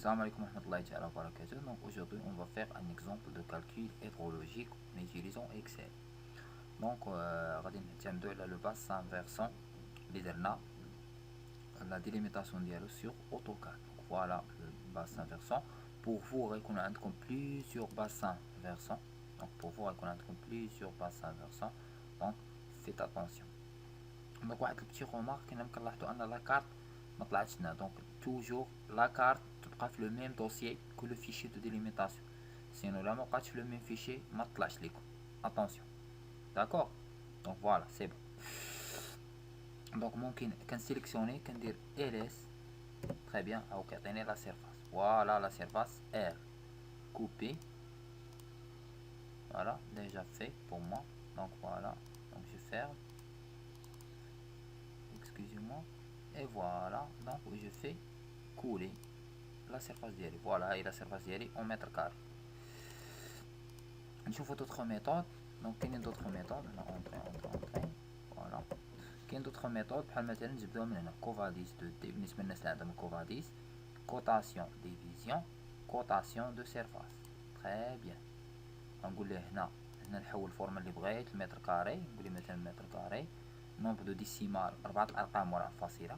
Salam alaikum wa rahmatullahi wa barakatuh. Donc aujourd'hui on va faire un exemple de calcul hydrologique en utilisant Excel. Donc غادي نعتمدوا على le bassin versant اللي درنا la délimitation ديالو sur AutoCAD. Donc voilà le bassin versant. Pour vous غيكون عندكم plusieurs bassins versants. Donc pour vous غيكون عندكم plusieurs bassins versants. Donc faites attention. Donc واحد البتي remarque كنا كنلاحظوا ان لا كارت ما طلعتش لنا. Donc toujours la carte تبقى في le même dossier que le fichier de délimitation. Sinon là ما بقاتش في le même fichier ما طلعش لكم. Attention. D'accord. Donc voilà, c'est bon. Donc ممكن كنسيليكسيوني كندير ls. Très bien. او كيعطيني la surface. Voilà la surface R. Couper. Voilà, déjà fait pour moi. Donc voilà. Donc je ferme. Excusez-moi. Et voilà. Donc je fais couler la surface ديالي. Voilà, et la surface ديالي en mètres carrés. نشوفوا d'autres méthodes. Donc كاينين d'autres méthodes. هنا entrer. Voilà. كاين d'autres méthodes بحال مثلا نجبدوها من هنا كوفاديس دو دي بالنسبة للناس اللي عندهم كوفاديس. Cotation division. Cotation de surface. Très bien. غنقول له هنا نحول الفورمه اللي بغيت المتر كاري. نقول له مثلا متر كاري. نومبر دو ديسيمال 4 الارقام وراء الفاصله.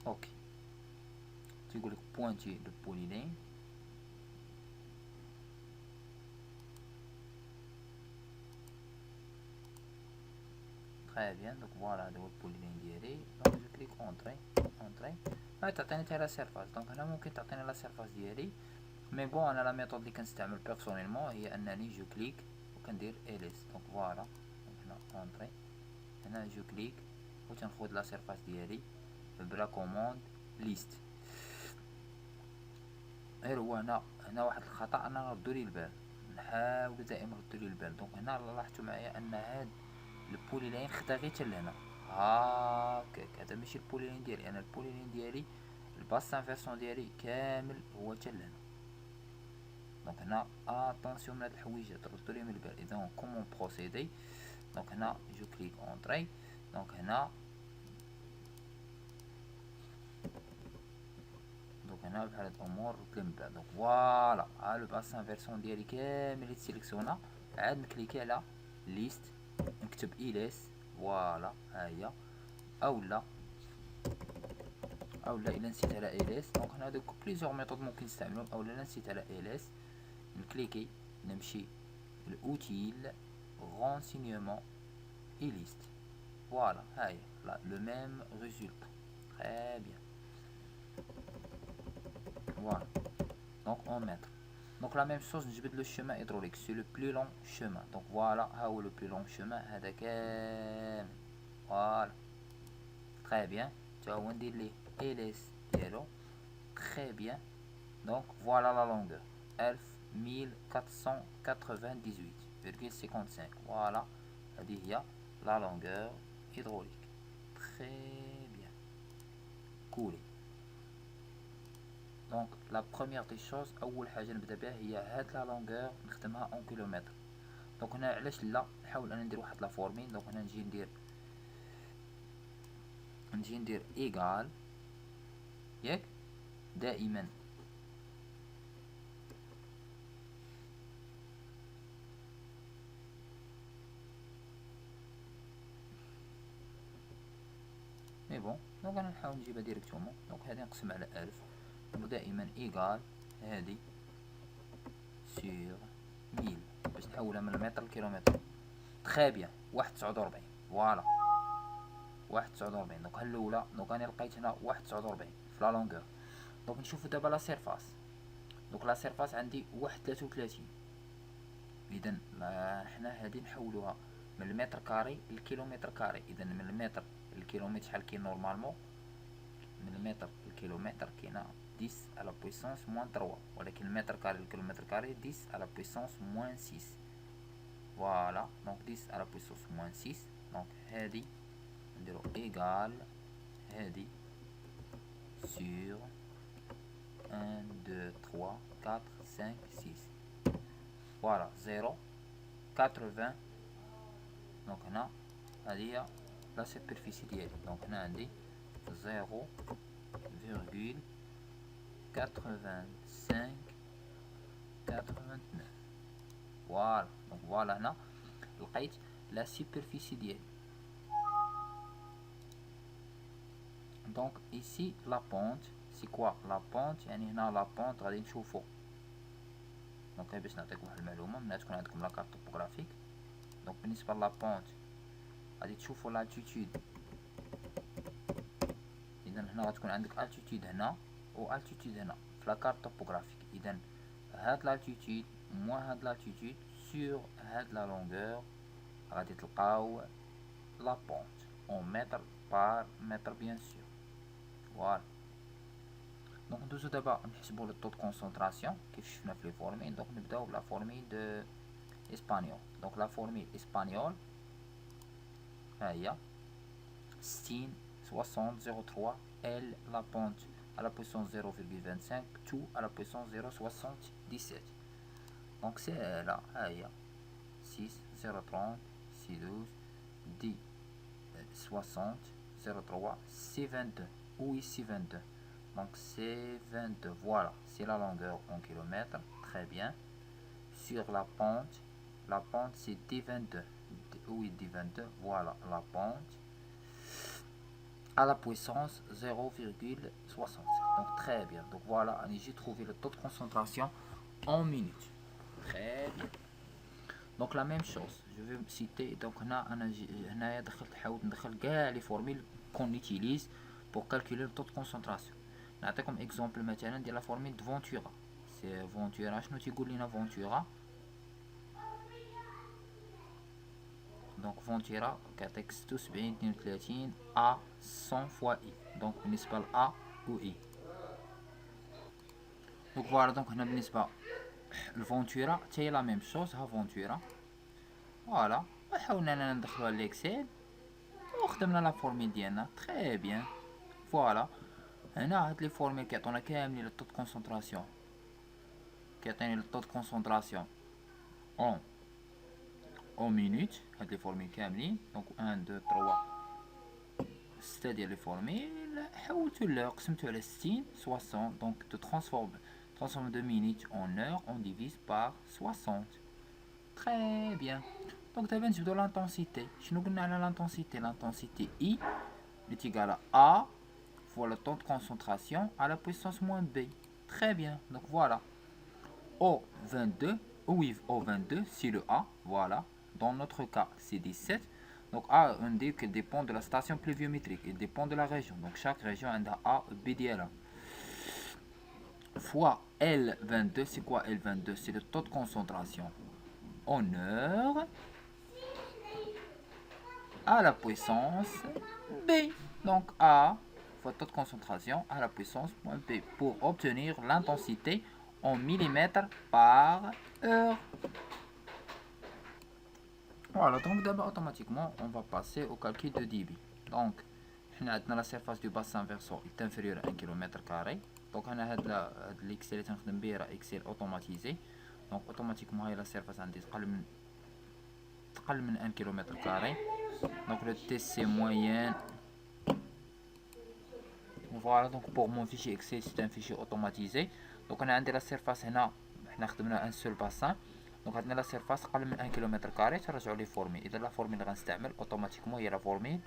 اوكي. تيقول لك بوينتي دو بوليلين. Très bien. Donc voilà هذا هو البوليلين ديالي. دونك جو كليك اونطري. هاي تعطيني حتى لا سيرفاس. دونك هنا ممكن تعطيني لا سيرفاس ديالي. مي بون انا لا ميثود اللي كنستعمل بيرسونيلمون هي انني جو كليك وكندير اليس. دونك فوالا هنا اونطري. هنا جو كليك و تنخد لا سيرفاس ديالي بلا كوموند ليست. غير هو هنا واحد الخطا انا نردو لي البال. نحاول دائما نردو لي البال. دونك هنا لاحظتوا معايا ان هاد البوليلين خدا غير حتى لهنا. هاكاك هذا ماشي البوليلين ديالي. انا البوليلين ديالي الباسان فيرسون ديالي كامل هو حتى لهنا. دونك هنا اتونسيون من هاد الحويجات ردو لي من البال. اذا كومون بروسيدي. دونك هنا جو كليك اونطري. دونك هنا بحال هاد الامور ردو لي من البال. دونك فوالا ها لو باسان فيرسون ديالي كامل اللي تسيليكسيونا. عاد نكليكي على ليست نكتب اليس. فوالا ها هي. اولا الا نسيت على اليس. دونك هنا دوك بليزيور ميثود ممكن نستعملهم. اولا نسيت على اليس نكليكي نمشي الاوتيل renseignement et liste. Voilà, là, le même résultat. Très bien. Voilà. Donc on met. Donc la même chose, je vais le chemin hydraulique. C'est le plus long chemin. Donc voilà, le plus long chemin. Voilà. Très bien. Tu vas voir les ls. Très bien. Donc voilà la longueur. 1498,55. Voilà. هذه هي la longueur hydraulique. Très bien. Cool. Donc la première des choses اول حاجه نبدا بها هي هاد la longueur نخدمها en kilomètres. دونك هنا علاش لا نحاول انا ندير واحد لا فورمين. دونك هنا نجي ندير ايغال ياك دائما مي بون. دونك انا نحاول نجيبها ديريكتومون. دونك هادي نقسم على 1000. ودائما ايغال هادي سور 1000 باش نحولها من المتر للكيلومتر. تري بيان. 1.49. فوالا 1.49. دونك ها الاولى. دونك انا لقيت هنا 1.49 في لا لونغور. دونك نشوفو دابا لا سيرفاس. دونك لا سيرفاس عندي 1.33. اذا حنا هادي نحولوها من المتر كاري للكيلومتر كاري. اذا من المتر للكيلومتر شحال كاين نورمالمون؟ من المتر للكيلومتر كاينه 10 على بويسونس موان 3. ولكن المتر كاري للكيلومتر كاري 10 على بويسونس موان 6. فوالا دونك 10 على بويسونس موان 6. دونك هادي نديرو ايغال هادي سور 1 2 3 4 5 6. فوالا 0.80. دونك هنا هادي هي لا سوبرفيسي ديالي. دونك هنا عندي 0.80 85 89. Voilà, donc voilà هنا لقيت la superficie ديالي. Donc ici la pente, c'est quoi la pente؟ يعني هنا la pente غادي نشوفو. دونك باش نعطيكم واحد المعلومه ملي تكون عندكم لا كارت توبوغرافيك. دونك بالنسبه لا بونت غادي تشوفوا لالتيتود. اذا هنا غتكون عندك التيتود هنا و التيتود هنا في لا كارت توبوغرافيك. اذا هاد لالتيتود موا هاد لالتيتود سور هاد لا لونغور غادي تلقاو لا بونت اون متر بار متر بيان سور. فوالا. دونك ندوزو دابا نحسبو لو طو دو كونسونطراسيون كيف شفنا في لي فورميل. دونك نبداو بلا فورميل دو اسبانيول. دونك لا فورميل اسبانيول ها هي 60 60 03 L la pente à la puissance 0,25 tout à la puissance 0,77. Donc c'est là, هي 6 0,30 6,12 10 60 0,3 c'est 22. Oui, c'est 22. Donc c'est 22. Voilà, c'est la longueur en kilomètres. Très bien. Sur la pente c'est D22. Oui, D22. Voilà la pente à la puissance 0,67. Donc très bien. Donc voilà, j'ai trouvé le taux de concentration en minutes. Très bien. Donc la même chose, je vais citer. Donc هنا دخلت حاولت ندخل كاع لي فورميل qu'on utilise pour calculer le taux de concentration. نعطيكم اكزومبل مثلا ديال لا فورميل دو فونتورا. سي فونتورا شنو تيقول لنا فونتورا؟ دونك فونتورا كيعطيك 76 32 ا 100 فوا اي. دونك بالنسبه ل ا و اي. دونك فوالا. دونك هنا بالنسبه لفونتورا حتى هي لا ميم شوز. ها فونتورا فوالا. وحاولنا اننا ندخلوها ليكسيل وخدمنا لا فورميل ديالنا. تري بيان. فوالا. هنا هاد لي فورميل كيعطونا كاملين لو طو دو كونسونطراسيون. كيعطيني لو طو دو كونسونطراسيون اون مينوت. هاد لي فورميل كاملين. دونك 1 2 3 6 ديال لي فورميل حولتو له قسمتو على 60 60. دونك تو transforme 2 minutes en heure on divise par 60. Très bien. Donc دابا نجبدو l'intensité. شنو قلنا على l'intensité؟ L'intensité I est égale à A fois le temps de concentration à la puissance moins B. Très bien. Donc voilà. O22, oui, O22, c'est le A. Voilà. Dans notre cas, c'est 17. Donc A, on dit qu'il dépend de la station pluviométrique. Il dépend de la région. Donc chaque région a un A, B, DL. Fois L22, c'est quoi L22? C'est le taux de concentration en heure à la puissance B. Donc A fois taux de concentration à la puissance moins B pour obtenir l'intensité en millimètres par heure. Voilà, donc d'abord automatiquement on va passer au calcul de débit. Donc la surface du bassin versant est inférieure à 1 km². Donc هنا هاد l'excel اللي تنخدم به راه اكسل اوتوماتيزي. دونك اوتوماتيكمون هاي لا سيرفاس عندي تقل من 1 km². دونك لو تيست سي موين. فوالا. دونك بور مون فيشي اكسل سي ان فيشي اوتوماتيزي. دونك انا عندي لا سيرفاس هنا حنا خدمنا ان سول باسان. دونك عندنا لا سيرفاس قل من 1 km². ترجعوا لي فورميل. اذا لا فورميل اللي غنستعمل اوتوماتيكمون هي لا فورميل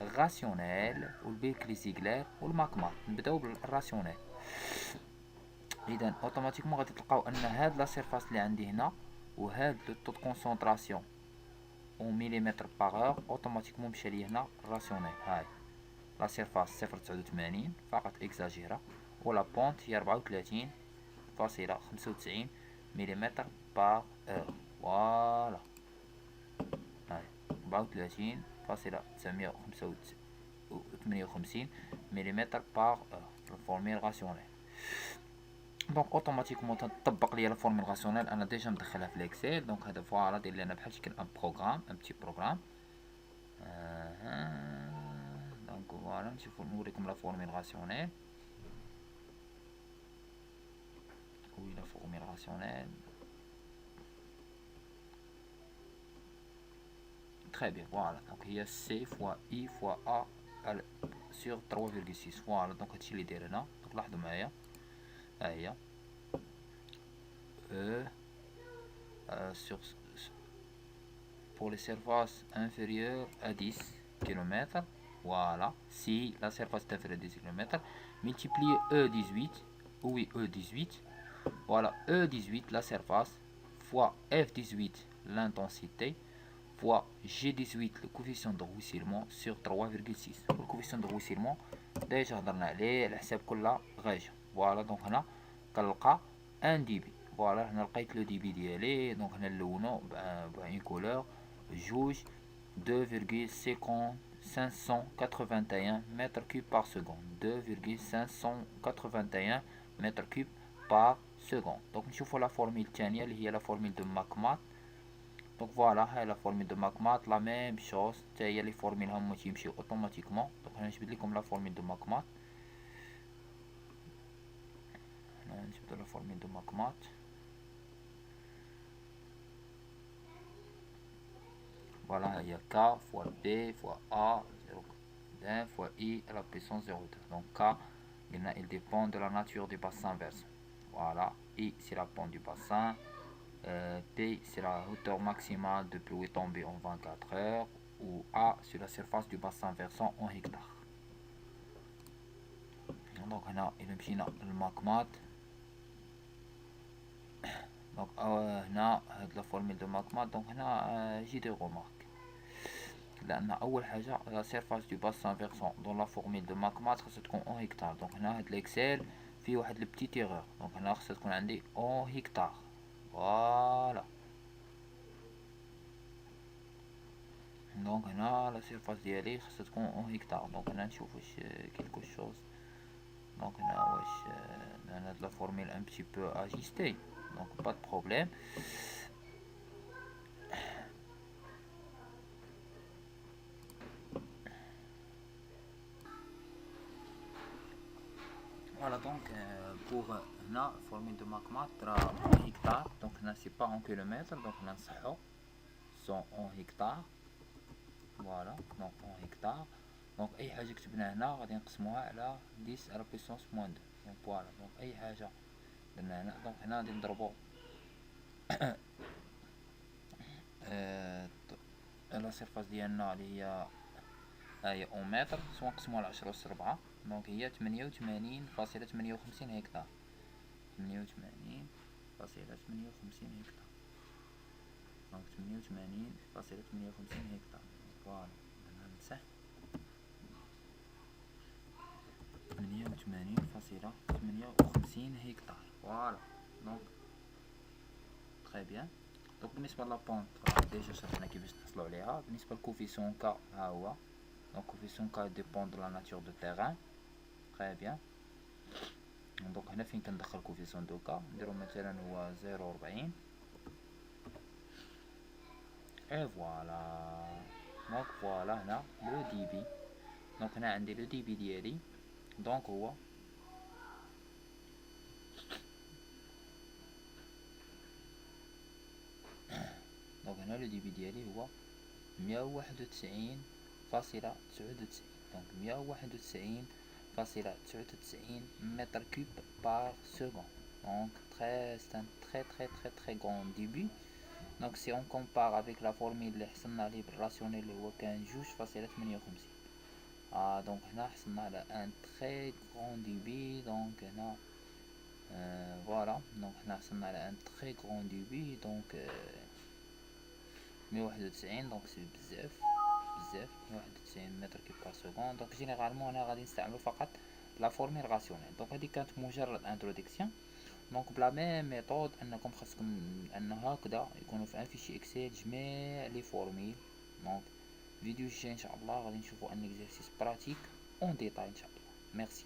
راسيونيل والبيكلي زيغلر والماكمار. نبداو بالراسيونيل. اذا اوتوماتيكمون غادي تلقاو ان هاد لا سيرفاس اللي عندي هنا وهاد لو طو دو كونسونطراسيون او مليمتر باغ اور اوتوماتيكمون مشى لي هنا الراسيونيل. هاي لا سيرفاس 0.89 فقط اكزاجيرا ولا بونت هي 34.95 مليمتر باغ اور. فوالا. هاي 34.958 مليمتر باغ اور الفورميل راسيونيل. دونك اوتوماتيكمون تطبق ليا الفورميل راسيونيل. انا ديجا مدخلها في الاكسل. دونك هذا فوالا دير لنا بحال شكل ان بروغرام ان بتي بروغرام. دونك فوالا نشوفو نوريكم لا فورميل راسيونيل. وي لا فورميل راسيونيل. Très bien, voilà. Donc il y a C fois I fois A sur 3,6. Voilà, donc هادشي اللي داير هنا. دونك لاحظوا معايا ها هي E sur pour les surfaces inférieures à 10 km. Voilà, si la surface est inférieure à 10 km, multipliez E18, oui E18, voilà E18 la surface, fois F18 l'intensité, fois G18 le coefficient de ruissellement sur 3,6. Le coefficient de ruissellement déjà هضرنا عليه الحساب كلها غاجة. فوالا دونك هنا كنلقى 1 دي بي. فوالا هنا لقيت لو دي بي ديالي. دونك هنا نلونو بأون كولور جوج 2,581 mètres cubes par seconde. 2,581 mètres cubes par seconde. Donc نشوفو لا فورميل الثانية اللي هي لا فورميل دو ماكمات. دونك فوالا هاي لا فورميل دو ماكمات لا ميم شوز حتى هي لي فورميل هما تيمشيو اوتوماتيكمون. دونك هنا نجبد لكم لا فورميل دو ماكمات. هنا نجبدو لا فورميل دو ماكمات. Voilà, il y a K fois B fois A 0,1 fois I à la puissance 0,2. Donc K, il dépend de la nature du bassin versant. Voilà, I c'est la pente du bassin. P c'est la hauteur maximale de pluie tombée en 24 heures. Ou A sur la surface du bassin versant en hectares. Donc هنا إذا مشينا للماكمات. Donc هنا هاد لا فورميل دو ماكمات. دونك هنا جي دي غومارك. لأن أول حاجة لا سيرفاس دو باسان فيرسون دون لا فورميل دو ماكمات خاصها تكون اون هكتار. دونك هنا هاد ليكسيل فيه واحد لو بتيت ايغور. دونك هنا خاصها تكون عندي اون هكتار. فوالا دونك هنا لا سيرفاس ديالي خاصها تكون اون هكتار. دونك هنا نشوف واش كيلكو شوز. دونك هنا واش هاد لا فورميل ان بتي بو اجيستي. دونك با دو بروبليم. Voilà donc pour هنا formule de McMat en hectare. Donc هنا c'est pas en kilomètres. Donc هنا نصحو sont en hectare. Voilà donc en hectare. Donc أي حاجة كتبنا هنا غادي نقسموها على 10 على puissance moins 2. Donc voilà donc أي حاجة درنا هنا. donc هنا غادي نضربو لا سيرفاس ديالنا اللي هي اون متر سوا نقسموها على 10 أس 4. دونك هي 88.58 هكتار. 88.58 هكتار. دونك 88.58 هكتار. فوالا انا نمسح 88.58 هكتار. فوالا دونك تري بيان. دونك بالنسبة لابونت ديجا شرحنا كيفاش نحصلو عليها. بالنسبة لكوفيسيون كا ها هو. Donc coefficient K dépend de la nature du terrain. Très bien. Donc هنا فين كندخل coefficient دو K نديرو مثلا هو 0.40 et voilà. donc voilà هنا لو دي بي. donc هنا عندي لو دي بي ديالي. donc هو donc هنا لو دي بي ديالي هو 191.99. donc 191.99 mètres cubes par seconde. donc c'est un très grand débit. donc si on compare avec la formule اللي حصلنا عليه بالراسيونيل اللي هو كان 2.58. donc هنا حصلنا على un très grand débit. donc هنا voilà donc هنا حصلنا على un très grand débit. donc 191 donc c'est بزاف 191 متر كيب بار سكوند. دونك جينيرالمون انا غادي نستعملو فقط لا فورميل راسيونيل. دونك هادي كانت مجرد انتروداكسيون. دونك بلا ميم ميثود انكم خاصكم ان هكذا يكونوا في ان فيشي اكسل جميع لي فورميل. دونك فيديو الجاي ان شاء الله غادي نشوفوا ان اكزرسيس براتيك اون ديتاي ان شاء الله. ميرسي.